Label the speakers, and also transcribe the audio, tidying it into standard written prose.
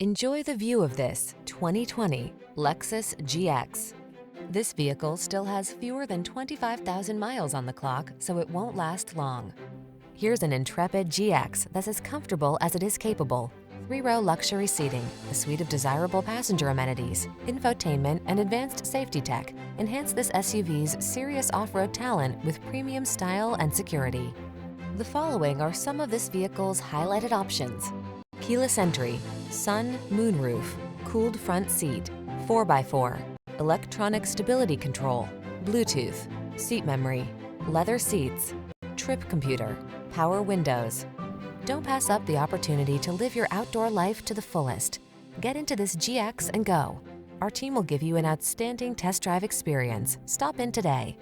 Speaker 1: Enjoy the view of this 2020 Lexus GX. This vehicle still has fewer than 25,000 miles on the clock, so it won't last long. Here's an intrepid GX that's as comfortable as it is capable. 3-row luxury seating, a suite of desirable passenger amenities, infotainment, and advanced safety tech enhance this SUV's serious off-road talent with premium style and security. The following are some of this vehicle's highlighted options: keyless entry, sun, moonroof, cooled front seat, 4x4, electronic stability control, Bluetooth, seat memory, leather seats, trip computer, power windows. Don't pass up the opportunity to live your outdoor life to the fullest. Get into this GX and go. Our team will give you an outstanding test drive experience. Stop in today.